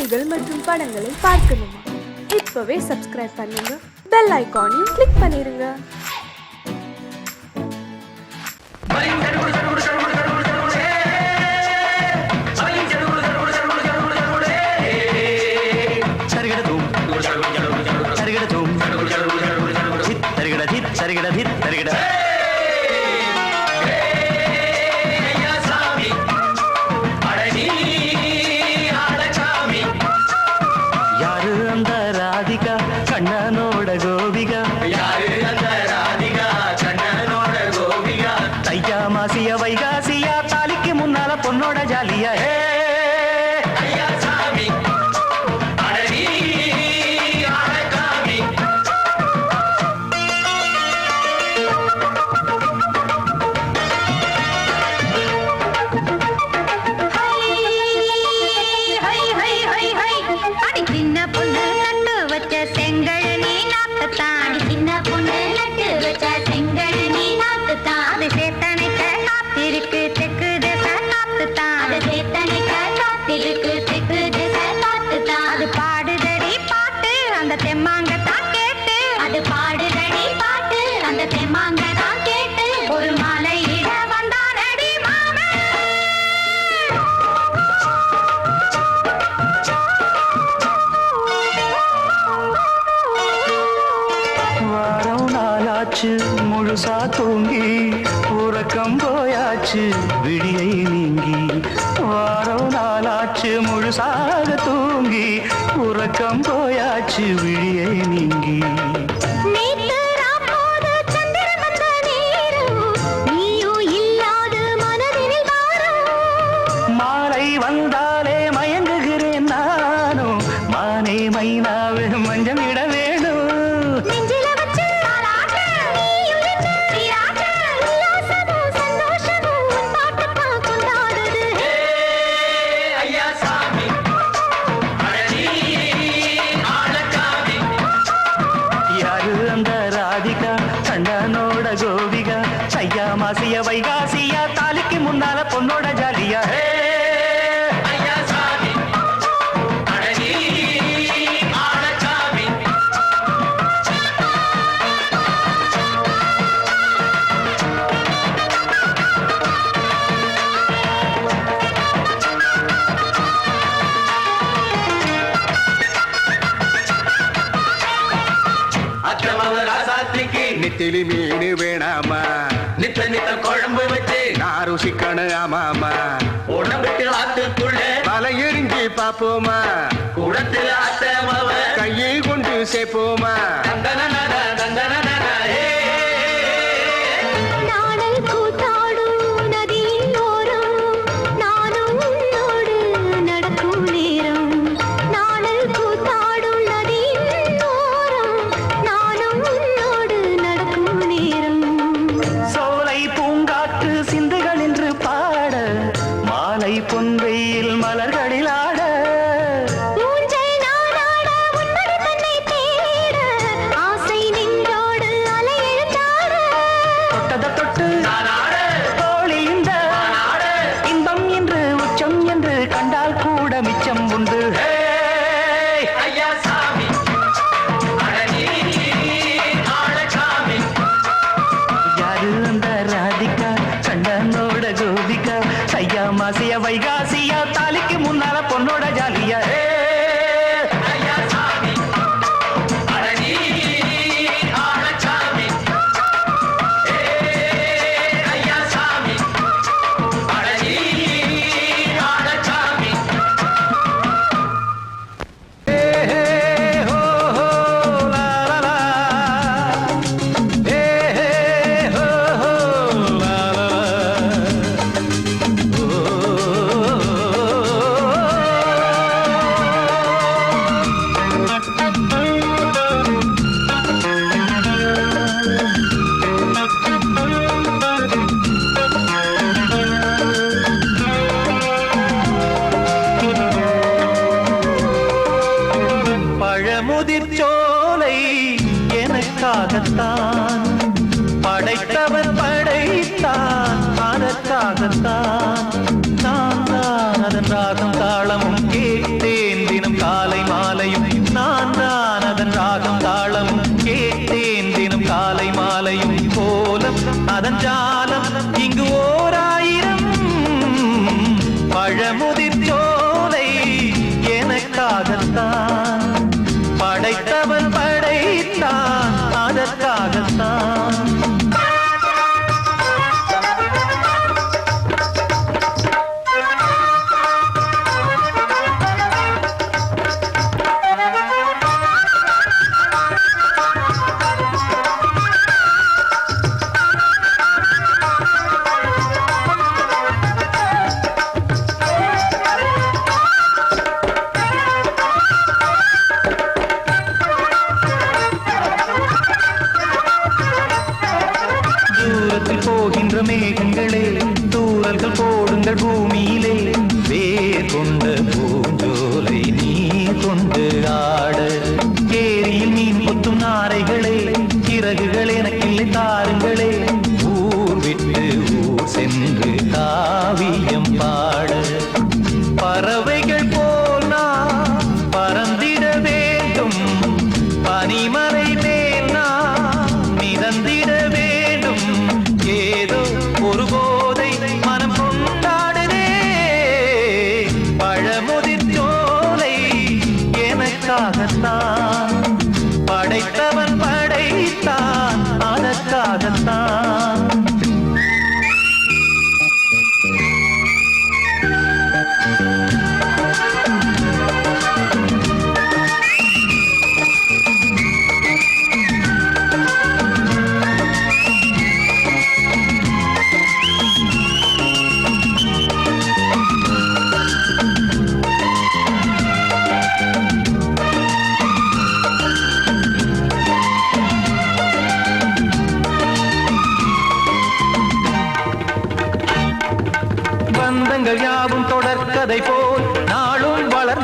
செய்திகள் மற்றும் படங்களை பார்க்கணுமா? இப்பவே சப்ஸ்கிரைப் பண்ணுங்க, பெல் ஐகானையும் கிளிக் பண்ணிருங்க. கண்ணனோட கோபிகா யாரு அந்த ராதிகா கண்ணனோட கோபிகா தையா மாசிய வைகாசியா தாலிக்கு முன்னால பொண்ணோட ஜாலியா ஐயா சாமி அடடி ஆடகாமி ஹை ஹை ஹை ஹை அடி சின்ன பொண்ணு நட்டு வச்ச செங்கல் நீ நாத்துத்தான் சின்ன பொண்ணு நட்டு வச்ச செங்கல் நீ நாத்துத்தான் அது சேத்தனைக்க காத்திருக்கு தெற்கு திசை காத்துத்தான் அது சேத்தனைக்க காத்திருக்கு தெற்கு திசை காத்துத்தான் அது பாடுதடி பாட்டு அந்த தெம்மாங்கத்தான் கேட்டு அது பாடுதடி பாட்டு அந்த தெம்மாங்கத்தான் கேட்டு ஒரு மாலை இட வந்தானடி மாமே வாரம் நாளாச்சு முழுசா தூங்கி உறக்கம் போயாச்சு விடியை நீங்கி வாரம் நாளாச்சு முழுசாக தூங்கி உறக்கம் போயாச்சு விடியை நீங்கி நேத்து ராப்போது சந்திரன் வந்த நேரம் நீயும் இல்லாது மனதினில் வாரம் மாலை வந்தாலே மயங்குகிறேன் நானும் மானே மைனாவே மஞ்சம் இட வேணும் நெஞ்சில வச்சு தாலாட்டு நீயும் நின்று நீராட்டு உல்லாசமும் சந்தோஷமும் உன் பாட்டுத்தான் கொண்டாடுது ஐயா சாமி அழகி ஆளக்காமி யாரு அந்த ராதிகா கண்ணனோட கோபிகா ஐயா மாசிய வைகாசியா தாலிக்கு முன்னால பொண்ணோட ஜாலியா ஐயா சாமி அழகி ஆளக்காமி அக்கிரமவ ராசாத்திக்கு நெத்திலி மீன் வேணாமா நித்த நித்த குழம்பு வச்சு நான் ருசிக்கணும் ஆமாமா உடம்புக்கு ஆத்துக்குள்ள பல எரிஞ்சு பாப்போமா குடத்துல அத்தமவ கையை கொண்டு சேர்ப்போமா தந்தன தந்தன நாடல் கூத்தாடும் நதியின் ஓரம் நானும் உன்னோடு நடக்கும் நேரம் நாடல் கூத்தாடும் நதியின் ஓரம் நானும் உன்னோடு நடக்கும் நேரம் சோலை பூங்காற்று சிந்துகள் என்று பாட மாலை பொன்வெயில் மலர்களில் ஆட ஊஞ்சல் நானாட உன்மடி தன்னை தேட ஆசை நின்றோடு அலை எழுந்தாட தொட்டத தொட்டு தோழி இந்த இன்பம் என்று உச்சம் என்று கண்டால் கூட மிச்சம் உண்டு ஐயா சாமி அழகி ஆளக்காமி யாரு அந்த ராதிகா கண்ணனோட கோபிகா ஐயா மாசிய வைகாசியா தாலிக்கு முன்னால பொண்ணோட ஜாலியா ஐயா சாமி அழகி ஆளக்காமி ஐயா சாமி அழகி ஆளக்காமி பழமுதிர்ச்சோலை எனக்காகத்தான் படைத்தவர் படைத்தான் அதற்காகத்தான் நான் தான் அதன் ராகம் தாளமும் கேட்டேன் தினம்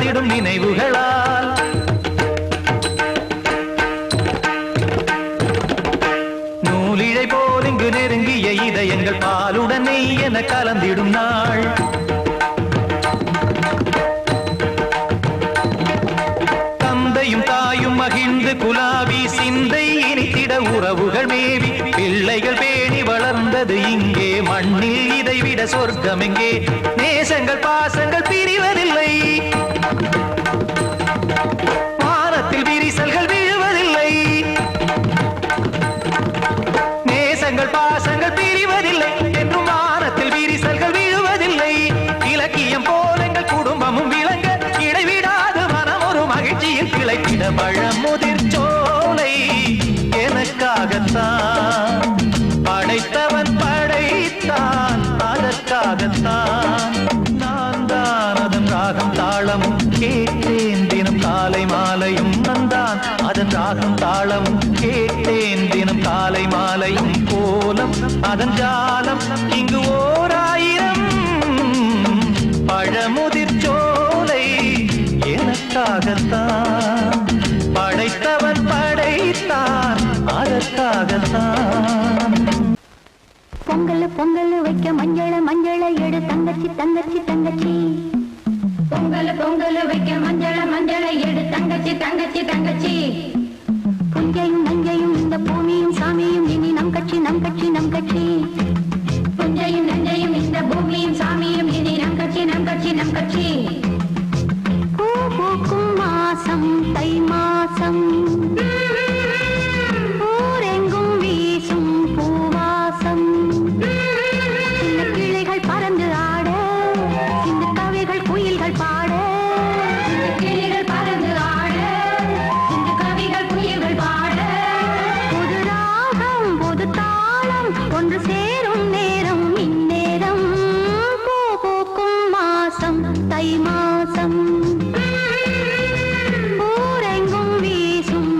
மலர்ந்திடும் நினைவுகளால் நூலிழை போல் இங்கு நெருங்கிய இதயங்கள் பாலுடன் நெய் என கலந்திடும் நாள் தந்தையும் தாயும் மகிழ்ந்து குலாவி சிந்தை இனித்திட உறவுகள் மேவி பிள்ளைகள் பேணி வளர்ந்தது இங்கே மண்ணில் இதைவிட சொர்க்கம் எங்கே நேசங்கள் பாசங்கள் பிரிவதில்லை வானத்தில் விரிசல்கள் விழுவதில்லை நேசங்கள் பாசங்கள் பிரிவதில்லை என்றும் வானத்தில் விரிசல்கள் விழுவதில்லை இலக்கியம் போல எங்கள் குடும்பமும் விளங்க இடைவிடாது மனம் ஒரு மகிழ்ச்சியில் கிளைக்கிட பழமுதிர் சோலை எனக்காகத்தான் படைத்தவன் படைத்தான் அதற்காகத்தான் நான் தான் அதன் ராகம் தாளமும் கேட்டேன் தினம் காலை மாலையும் வந்தான் அதன் ராகம் தாளமும் கேட்டேன் தினம் காலை மாலையும் கோலம் அதன் ஜாலம் இங்கு ஓர் ஆயிரம் பழமுதிர் சோலை எனக்காகத்தான் படைத்தவன் படைத்தான் அதற்காகத்தான் பொங்கல் பொங்கல் வைக்க மஞ்சள மஞ்சள எடு தங்கச்சி தங்கச்சி தங்கச்சி பொங்கல் பொங்கல் வைக்க மஞ்சள மஞ்சள எடு தங்கச்சி தங்கச்சி தங்கச்சி புஞ்சையும் நஞ்சையும் இந்த பூமியும் சாமியும் இனி நம் கட்சி நம் கட்சி நம் கட்சி புஞ்சையும் நஞ்சையும் இந்த பூமியும் சாமியும் இனி நம் கட்சி நம் கட்சி நம் கட்சி பூ பூக்கும் மாசம் தை மாசம் ஊரெங்கும் வீசும் பூவாசம் சின்ன கிளைகள் பறந்து ஆட சின்ன கவிகள் குயில்கள் பாட சின்ன கிளைகள் பறந்து ஆட சின்ன கவிகள் குயில்கள் பாட புது ராகம் புது தாளம் ஒன்று சேரும் நேரம் இந்நேரம் பூ பூக்கும் மாசம் தை மாசம் ஊரெங்கும் வீசும்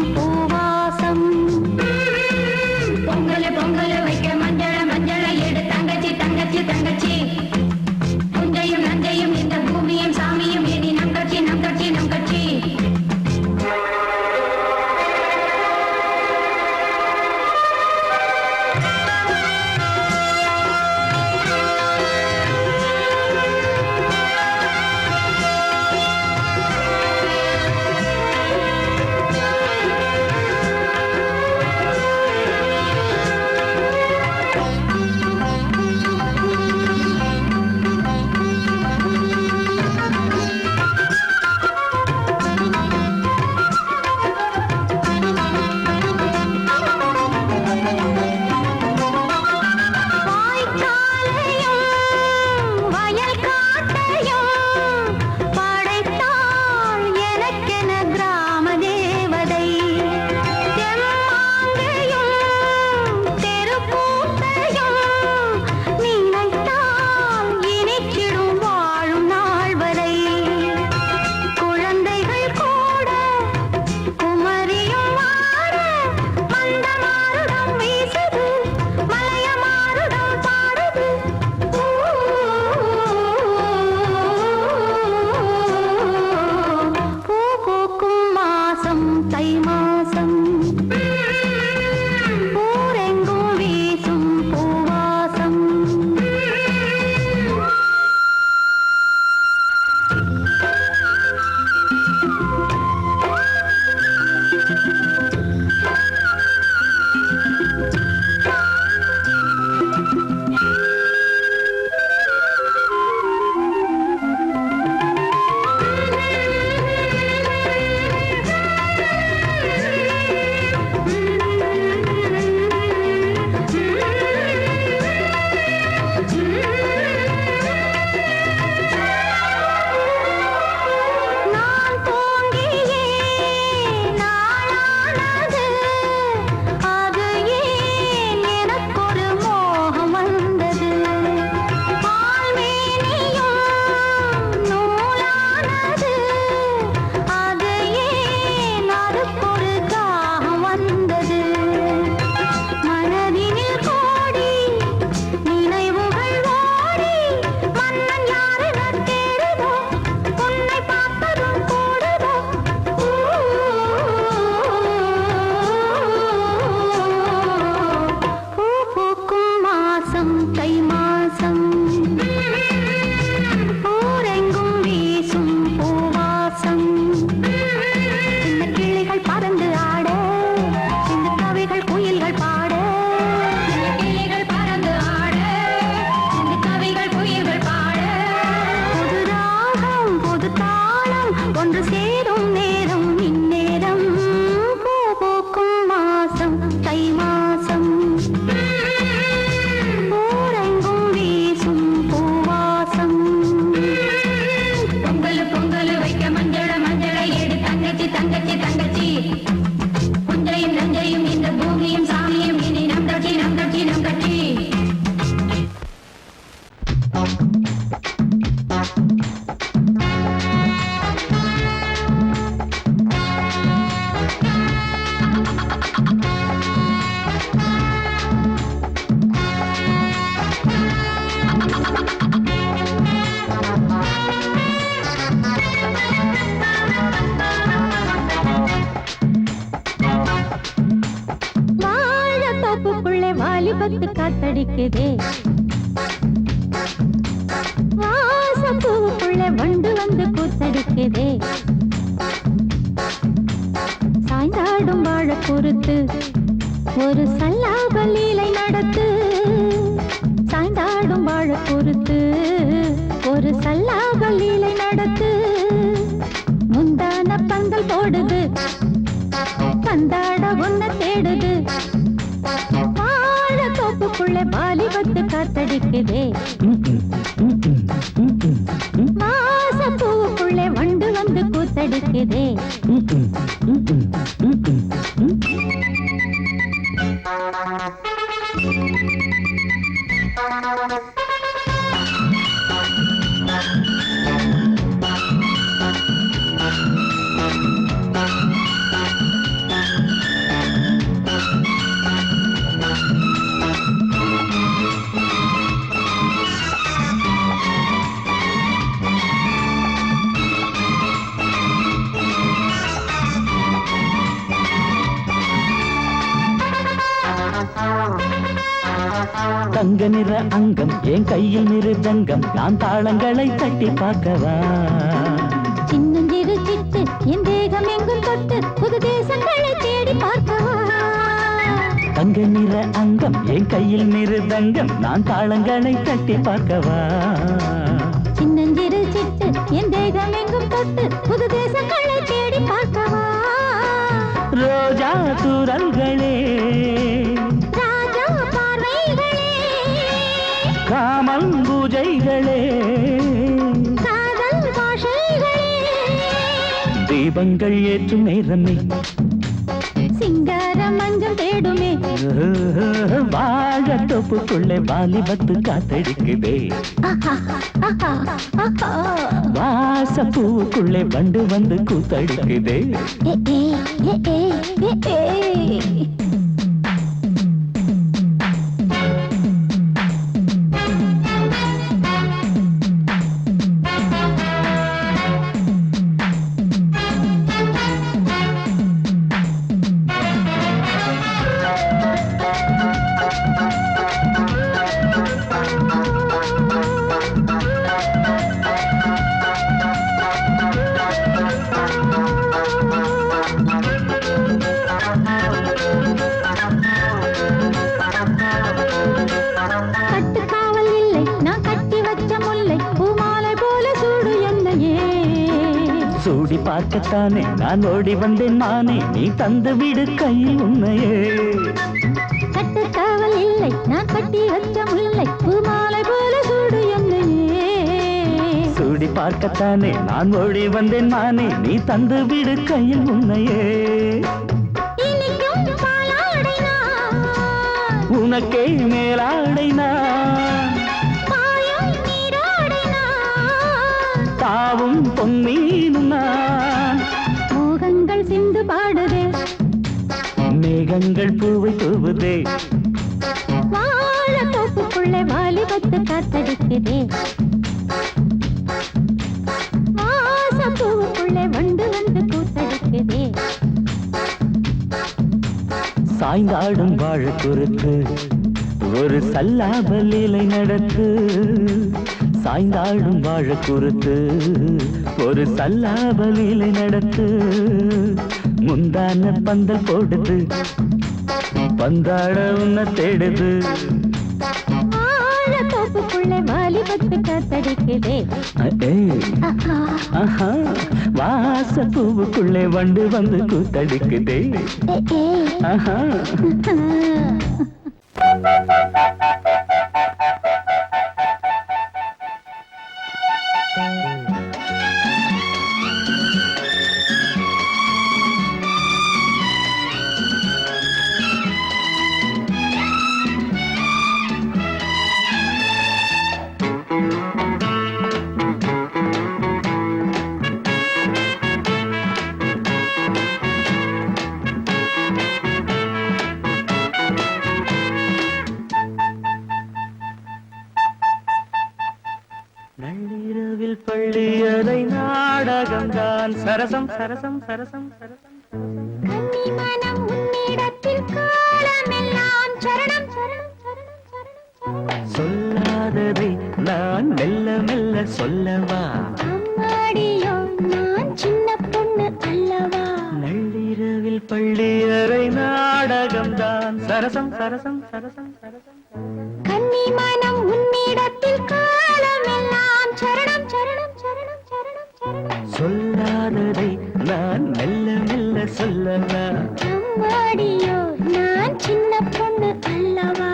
வாலிபத்து காத்தடிக்குதே வாசப்பூவுக்குள்ள வண்டு வந்து கூத்தடிக்குதே சாய்ந்தாடும் வாழ பொறுத்து ஒரு சல்லாப லீலை நடத்து சாய்ந்தாடும் வாழ பொறுத்து ஒரு சல்லாப லீலை நடத்து முந்தான பந்தல் போடுது பந்தாட ஒன்ன தேடுது வாழ தோப்புக்குள்ள வாலிபத்து காத்தடிக்குதே வாசப்பூவுக்குள்ள வண்டு வந்து கூத்தடிக்குதே தங்க நிற அங்கம் என் கையில் மிருதங்கம் நான் தாளங்களை தட்டி பார்க்கவா சின்னஞ்சிறு சிட்டு என் தேகம் எங்கும் தொட்டு புது தேசங்களை தேடி பார்க்கவா தங்க நிற அங்கம் என் கையில் மிருதங்கம் நான் தாளங்களை தட்டி பார்க்கவா சின்னஞ்சிறு சிட்டு என் தேகம் எங்கும் தொட்டு புது தேசங்களை தேடி பார்க்கவா ரோஜா தூரல்களே ராஜா பார்வைகளே காமல் பூஜைகளே காதல் பாஷைகளே தீபங்கள் ஏற்றும் நேரமே சிங்கார மஞ்சள் தேடுமே வாழ தோப்புக்குள்ளே வாலிபத்து காத்தடிக்குதே வாசப்பூவுக்குள்ளே வண்டு வந்து கூத்தடிக்குதே கட்டுக்காவல் இல்லை நான் கட்டி வச்ச முல்லை பூமாலை போல சூடு என்னையே சூடி பார்க்கத்தானே நான் ஓடி வந்தேன் மானே நீ தந்து விடு கையில் உன்னையே கட்டுக்காவல் இல்லை நான் கட்டி வச்ச முல்லை பூமாலை போல சூடு என்னையே சூடி பார்க்கத்தானே நான் ஓடி வந்தேன் மானே நீ தந்து விடு கையில் உன்னையே இனிக்கும் பாலாடை நான் உனக்கே மேலாடை நான் பாயும் நீராடை நான் தாவும் பொன்னீனும் நான் மோகங்கள் சிந்து பாடுதே மேகங்கள் பூவை தூவுதே வாழ தோப்புக்குள்ளே வாலிபத்து காத்தடிக்குதே வாசப்பூவுக்குள்ளே வண்டு வந்து கூத்தடிக்குதே சாய்ந்தாடும் வாழ குறுத்து ஒரு சல்லாப லீலை நடத்து சாய்ந்தாடும் வாழ குறுத்து ஒரு சல்லாப லீலை நடத்து முந்தான பந்தல் போடுது பந்தாட உன்ன தேடுது வாழ தோப்புக்குள்ளே வாலிபத்து காத்தடிக்குதே வாச பூவுக்குள்ளே வண்டு வந்து கூத்தடிக்குதே ஆஹா. நள்ளிரவில் பள்ளியறை நாடகம்தான் சரசம் சரசம் சரசம் சரசம் கன்னிமனம் உன்னிடத்தில் காலமெல்லாம் சரணம் சரணம் சரணம் சொல்லவா அம்மாடியோ நான் சின்ன பொண்ணு அல்லவா நள்ளிரவில் பள்ளியறை நாடகம்தான் சரசம் சரசம் சரசம் சரசம் கன்னி மனம் உன்னிடத்தில் காலமெல்லாம் சரணம் சரணம் சரணம் சரணம் சரணம் சொல்லாததை நான் மெல்ல மெல்ல சொல்லவா அம்மாடியோ நான் சின்ன பொண்ணு அல்லவா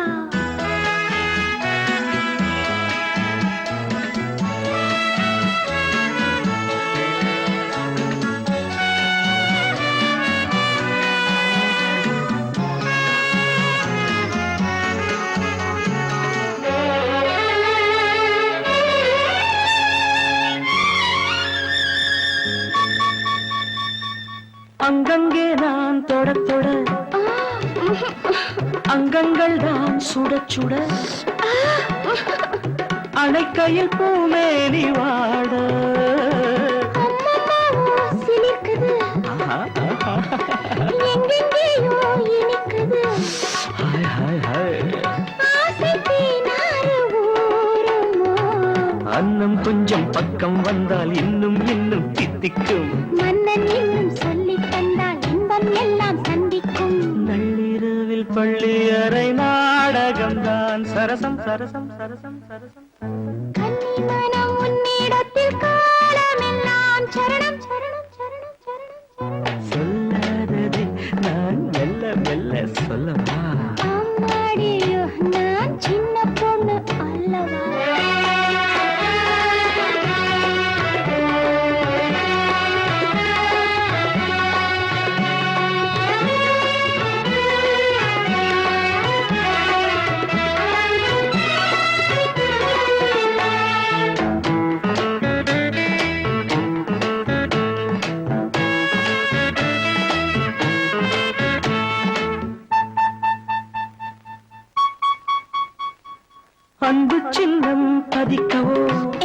அங்கங்கே நான் தொட தொட அங்கங்கள் தான் சுட சுட அணைக்கையில் பூமேனி வாட சிலிக்குது எங்கெங்கேயோ இனிக்குது ஹாய் ஹாய் ஹாய் ஆசை தேனாறு ஊருமோ அன்னம் கொஞ்சம் பக்கம் வந்தால் இன்னும் இன்னும் தித்திக்கும் மன்னன் இன்னும் சொல்லித் தந்தால் இன்பம் எல்லாம் சந்திக்கும் நள்ளிரவில் பள்ளியறை நாடகம்தான் சரசம் சரசம் சரசம் சரசம் கன்னி மனம் உன்னிடத்தில் காலமெல்லாம் சரணம் சரணம் சரணம் சரணம் சொல்லாததை நான் மெல்ல மெல்ல சொல்லவா அம்மாடியோ நான் சின்ன பொண்ணு அல்லவா அன்பு சின்னம் பதிக்கவோ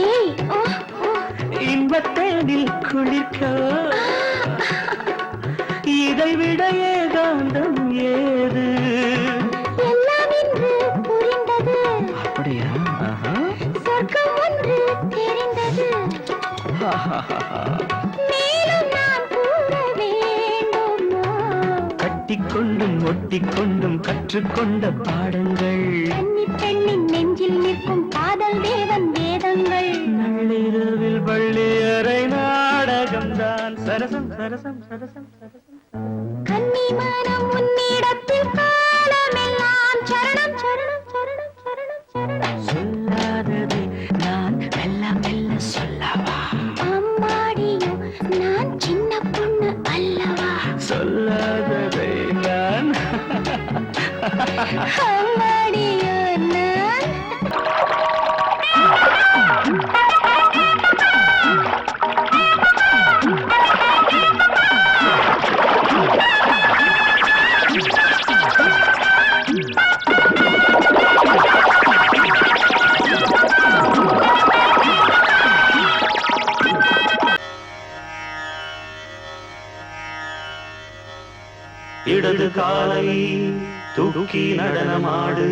ஏய் ஓ ஓ இன்பத்தேனில் குளிர்க்கவோ இதைவிட ஏகாந்தம் ஏது எல்லாம் இன்று புரிந்தது அப்படியா சொர்க்கம் ஒன்று தெரிந்தது மேலும் நான் கூற வேண்டுமோ கட்டிக்கொண்டும் ஒட்டிக்கொண்டும் கற்றுக்கொண்ட பாடங்கள் கன்னி பெண்ணின் நெஞ்சில் நிற்கும் காதல் தேவன் வேதங்கள் நள்ளிரவில் பள்ளியறை நாடகம்தான் சரசம் சரசம் சரசம் சரசம் கன்னி மனம் உன்னிடத்தில் காலமெல்லாம் சரணம் சரணம் சரணம் சரணம் சரணம் சொல்லாததை நான் மெல்ல மெல்ல சொல்லவா அம்மாடியோ நான் சின்ன பொண்ணு அல்லவா சொல்லாததை நான் அம்மாடியோ நான் இடது காலை தூக்கி நடனமாடு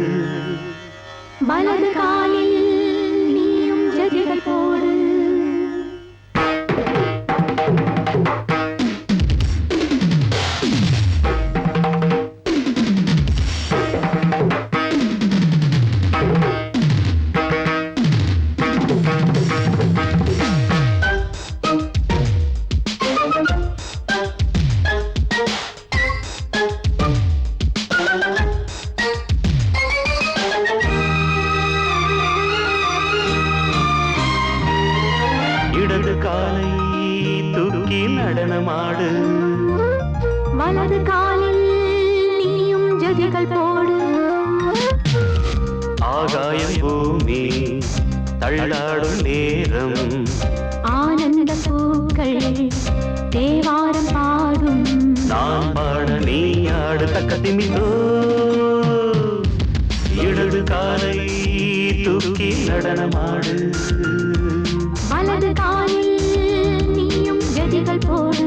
வலது காலில் நீயும் ஜதிகள் போடு இடது காலை தூக்கி நடனமாடு வலது காலில் நீயும் ஜதிகள் போடு ஆகாயம் பூமி தள்ளாடும் நேரம் ஆனந்த பூக்கள் தேவாரம் பாடும் நான் பாட நீ ஆடு தக்க திமிதோ இடது காலை தூக்கி நடனமாடு வலது காலில் நீயும் ஜதிகள் போடு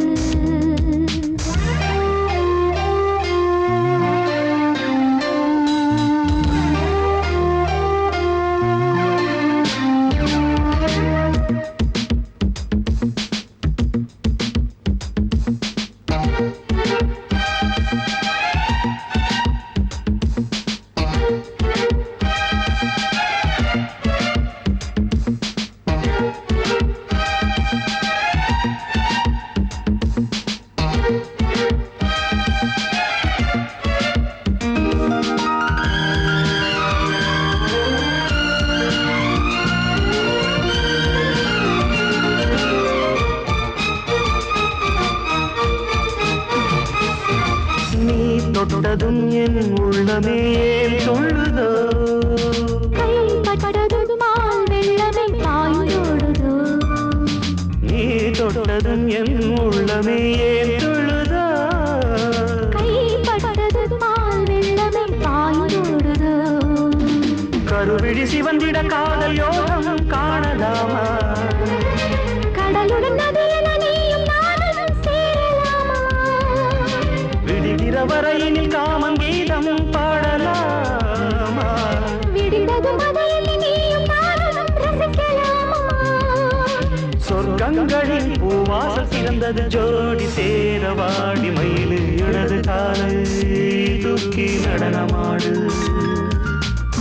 தொட்டதும் என் உள்ளமே ஏன் சொல்லுதோ கைப்பட்டதும் பால் வெள்ளமே பாய்ந்தோடுதோ நீ தொட்டதும் என் உள்ளமே ஏன் சொல்லுதோ கைப்பட்டதும் பால் வெள்ளமே பாய்ந்தோடுதோ கருவிழி சிவந்திட காதல் யோகம் காணலாமா கடலுடன் நதியில நீயும் நானும் சேரலாமா விடுகிற வரையினில் காமன் கீதம் பாடலாமா விடிந்ததும் மதையில் நீயும் நானும் ரசிக்கலாமா சொர்க்கங்களில் பூவாசல் சிறந்தது ஜோடி சேர வாடி மயிலு இடது காலை தூக்கி நடனமாடு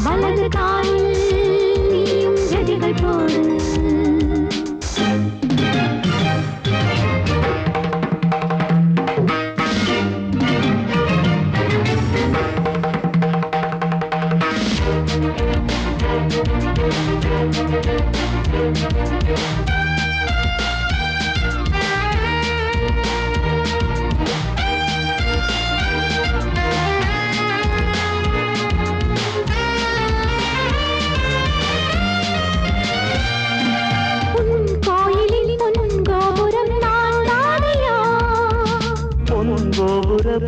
வலது காலில் நீயும் ஜதிகள் போடு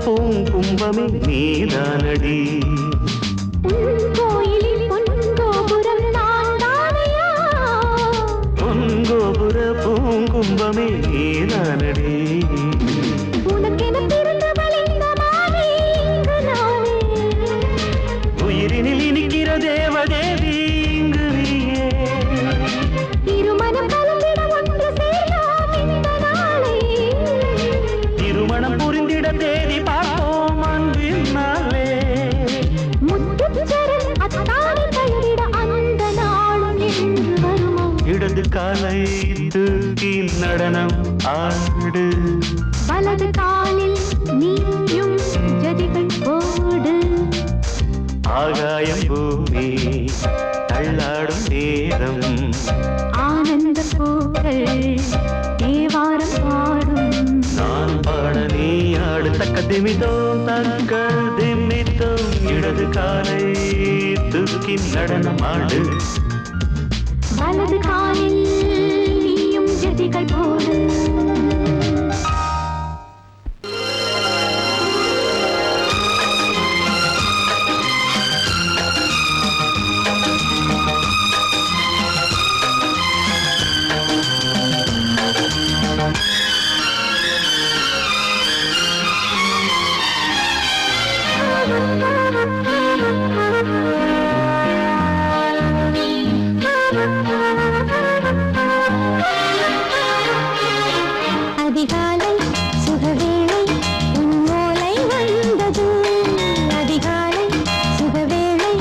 பூங்கும்பமே நீதானடி கோயிலில் பொன்கோபுரம் நான் தானையா பொன்கோபுர பூங்கும்பமே நீதானடி உனக்கென பிறந்தவள் இந்த மாறி இங்கு நானே உயிரினில் இனிக்கிற தேவதேவி இங்கு நீயே திருமணம் கலந்திட ஒன்று சேரலாம் இந்த நாளே திருமணம் புரிந்திட தேதி பார்ப்போம் அன்பினாலே முத்துச்சரம் அத்தானி பெயரிட அந்த நாளும் என்று வருமோ இடது காலை தூக்கி நடனம் ஆடு வலது காலில் நீயும் ஜதிகள் போடு ஆகாயம் பூமி தள்ளாடும் நேரம் ஆனந்த பூக்கள் தேவாரம் பாடும் நான் பாட நீ ஆடு தக்க திமிதோம் தக்க திமித்தோம் இடது காலை தூக்கி நடனமாடு வலது காலில் நீயும் ஜதிகள் போடு அதிகாலை சுகவேளை உன்னோலை வந்தது அதிகாலை சுகவேளை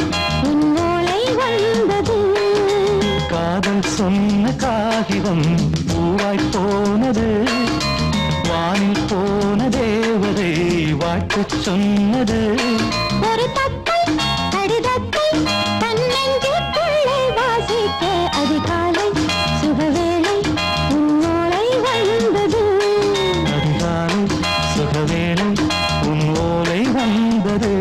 உன்னோலை வந்தது காதல் சொன்ன காகிதம் பூவாய் போனது வானில் போன தேவதை வாழ்த்துச் சொன்னது ஒரு தத்தை கடிதத்தை தன்னெஞ்சுக்குள்ளே வாசிக்க அதிகாலை சுகவேளை உன்னோலை வந்தது அதிகாலை சுகவேளை உன் ஓலை வந்தது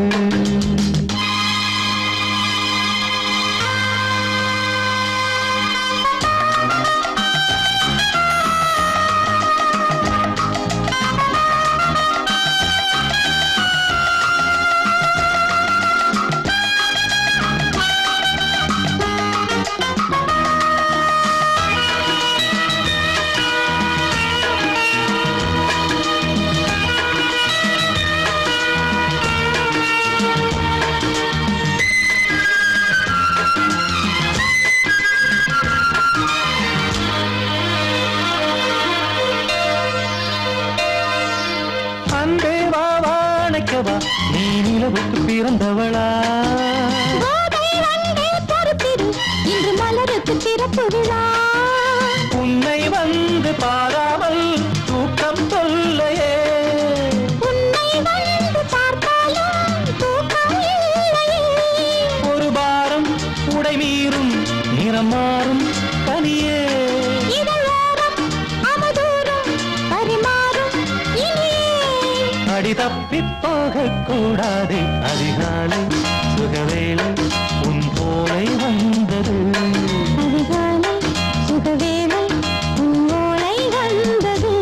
அன்பே வா வாழைக்கவா நீ நிலவுக்கு பிறந்தவளா கோதை வந்தே பொறுப்பிரு இன்று மலருக்கு திறப்பு விழா உன்னை வந்து பாராமல் தூக்கம் தொல்லையே உன்னை வந்து பார்த்தாலும் தூக்கம் இல்லையே ஒரு பாரம் உடை மீறும் நிறம் மாறும் பனியே இதழோரம் அமுதூரம் பரிமாறும் இனியே அடி தப்பி போகக்கூடாது. அதிகாலை சுகவேளை உன் போலை வந்தது. அதிகாலை சுகவேளை உன் ஓலை வந்தது.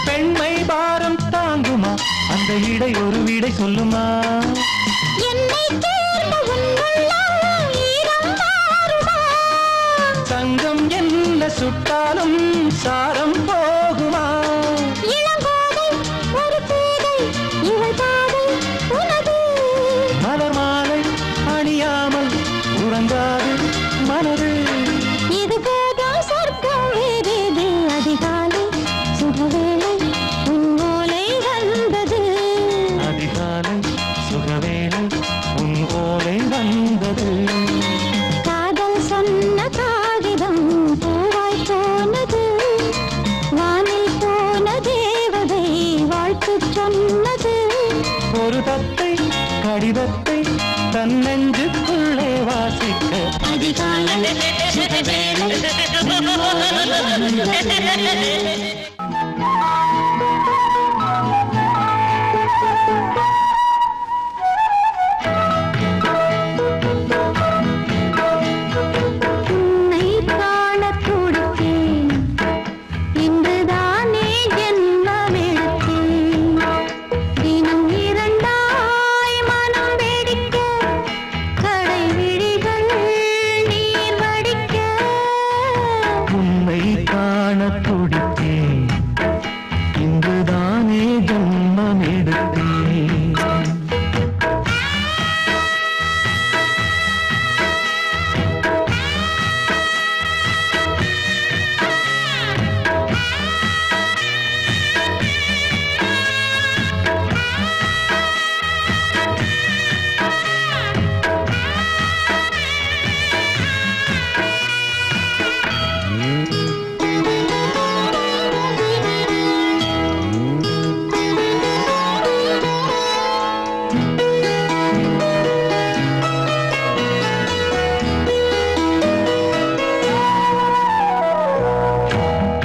பெண்மை பாரம் தாங்குமா? அந்த இடை ஒரு விடை சொல்லுமா? தங்கம் என்ன சுட்டாலும் சாரம் போகுமா? மலர் மாலை அணியாமல் உறங்காது மனது. இது போதும் சொர்க்கம் வேறேது. அதிகாலை சுகவேளை உன் ஓலை வந்தது. அதிகாலை சுகவேளை உன் ஓலை வந்தது. காதல் சொன்ன காகிதம் பூவாய் போனது. வானில் போன தேவதை வாழ்த்து சொன்னது. ஒரு தத்தை கடிதத்தை தன் நெஞ்சுக்குள்ளே வாசிக்க. அதிகாலை சுகவேளை உன் ஓலை வந்தது. உன்னை காணத் துடித்தேன். இன்றுதானே ஜென்மமெடுத்தேன். தினம் இரண்டாய் மனம் வெடிக்க. கடை விழிகள் நீர் வடிக்க. உன்னை காண துடித்தேன். இன்றுதானே ஜன்மம் எடுத்தேன்.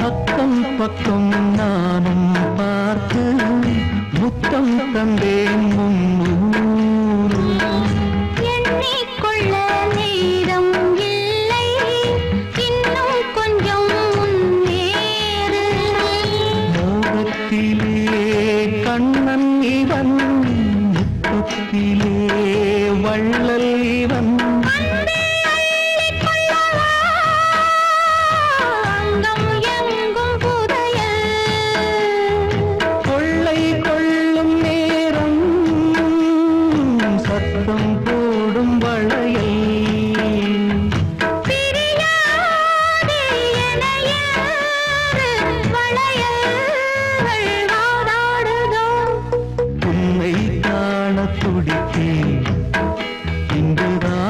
பக்கம் பக்கம் நானும் பார்த்து முத்தம் தந்தேன் முன்னூறு. எண்ணிக்கொள்ள நேரம் இல்லை. இன்னும் கொஞ்சம் முன்னேறு. மோகத்திலே கண்ணன் இவன், முத்தத்திலே வள்ளல் இவன். அங்கம் எங்கும் புதையல். கொள்ளை கொள்ளும் நேரம் சத்தம் போடும் வளையல். பிரியாதே எனையாறு வளையல்கள் வாதாடுதோ. உன்னை காண துடித்தேன். இன்றுதான்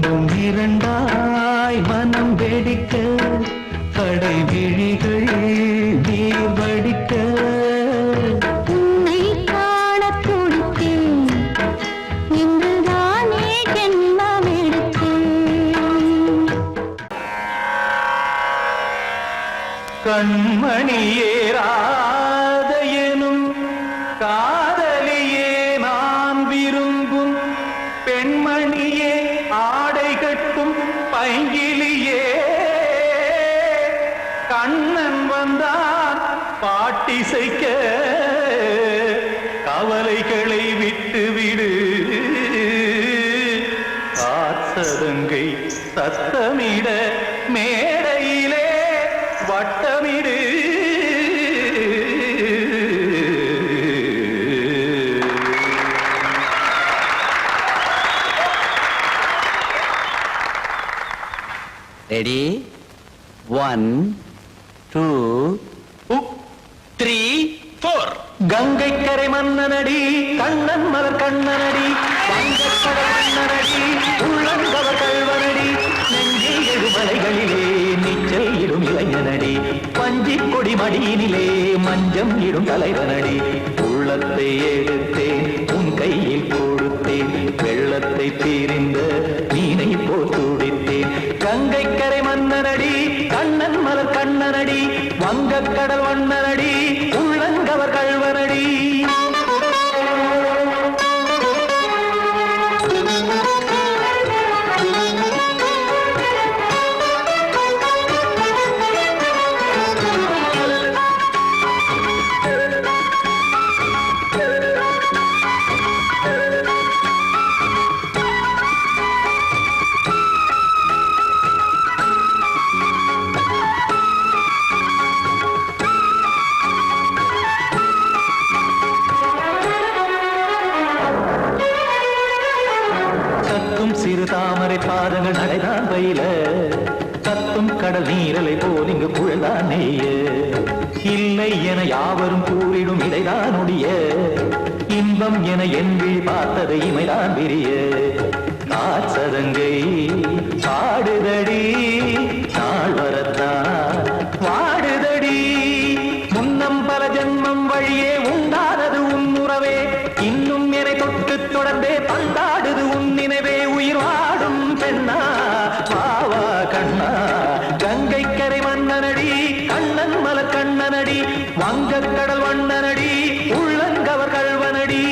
மீண்டும் இரண்டாய் மனம் வெடிக்க கடை விழிகள் நீர் வடிக்க உன்னை காண துடித்தேன் இன்றுதானே ஜென்மம் எடுத்தேன் கண்மணியேராத எனும் காதலியே நான் விரும்பும் பெண்மணியே ஆடை கட்டும் பைங்கிலியே கண்ணன் வந்தான் பாட்டிசைக்க கவலைகளை விட்டு விடு காசதங்கை சத்தமிட மேடையிலே வட்டமிடு ரெடி 1 2 3 4 கங்கை கரை மன்னனடி கண்ணன் மலர் கண்ணனடி வங்கக்கடல் மன்னனடி உள்ளங்கவர் கல்வனடி நெஞ்சில் எழுமலைகளிலே நீச்சல் இடும் இளைஞனடி பஞ்சி கொடி மடியினிலே மஞ்சம் இடும் தலைவனடி உள்ளத்தை எடுத்தேன் உன் கையில் கொடுத்தேன் வெள்ளத்தை தீரிந்த மீனை போல் துடித்தேன் கங்கை கரை மன்னனடி கண்ணன் மலர் கண்ணனடி வங்கக்கடல் வண்ணனடி உள்ளங்கவர் கல்வனடி சிறு தாமரை பாதங்கள் நடைதான் பயில கத்தும் கடல் நீரலை போல் இங்கு புழல்தான் நெய்ய இல்லை என யாவரும் கூறிடும் இடைதான் ஒடிய இன்பம் என என் விழி பார்த்தது இமைதான் விரிய காசதங்கை பாடுதடி நாள் வரத்தான் வாடுதடி முன்னம் பல ஜென்மம் வழியே உண்டானது உன் உறவே இன்னும் என்னை தொட்டு தொடர்ந்தே பந்தாடுது உன் நினைவே உயிர் வாடும் பெண்ணா வாவா கண்ணா கங்கை கரை மன்னனடி கண்ணன் மலர் கண்ணனடி வங்கக்கடல் வண்ணனடி உள்ளங்கவர் கல்வனடி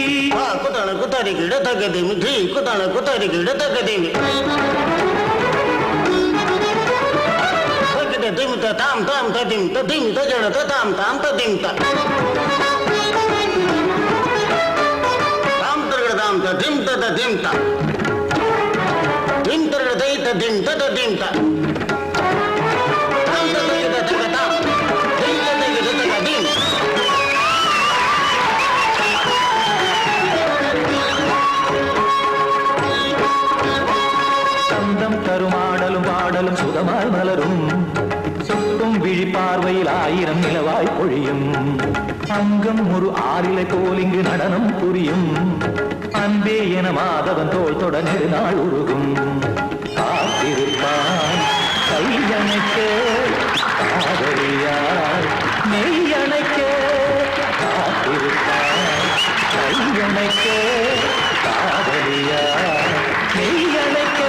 குத்தான குத்தாரி கிட தகதிமி ஜி குத்தான குத்தாரி கிட தகதிமி திமித்த தாம் தாம் ததிம் ததிம் தஜட தாம் தாம் ததிம் தாம் தாம் ததிம் ததிம் தாம் திம் தரதை ததிம் ததிம் தாம் தாம் ததிம் ததிம் தாம் திம் ததிம் ததிம் சந்தம் தருமாடலும் பாடலும் சுகமாய் மலரும் சுட்டும் விழி பார்வையில் ஆயிரம் நிலவாய் பொழியும் அங்கம் ஒரு ஆறிலை போல் இங்கு நடனம் புரியும் அன்பே என மாதவன் தோல் தொட நெடுநாள் உருகும் காத்திருப்பான் கையணைக்க காதலியார் மெய்யணைக்க காத்திருப்பான் கையணைக்க காதலியார் மெய்யணைக்க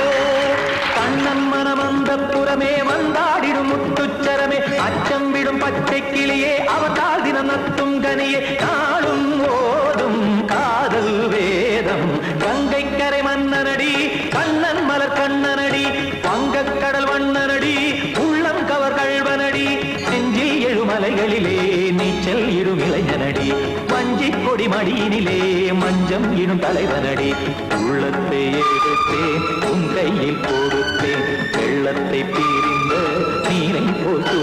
கண்ணன் மனம் அந்த புறமே வந்தாடிடும் முத்துச்சரமே அச்சம் விடும் பச்சை கிளியே அவதால் தினம் நத்தும் கனியே நாளும் ஓடும் காதல் வேதம் கங்கை கரை மன்னனடி கண்ணன் மலர் கண்ணனடி வங்கக்கடல் வண்ணனடி உள்ளம் கவர் கல்வனடி நெஞ்சில் எழுமலைகளிலே நீச்சல் இடும் இளைஞனடி வஞ்சி கொடி மடியினிலே மஞ்சம் இடும் தலைவனடி உள்ளத்தை எடுத்தேன் உன் கையில் கொடுத்தேன் வெள்ளத்தை தீரிந்த நீரை போட்டு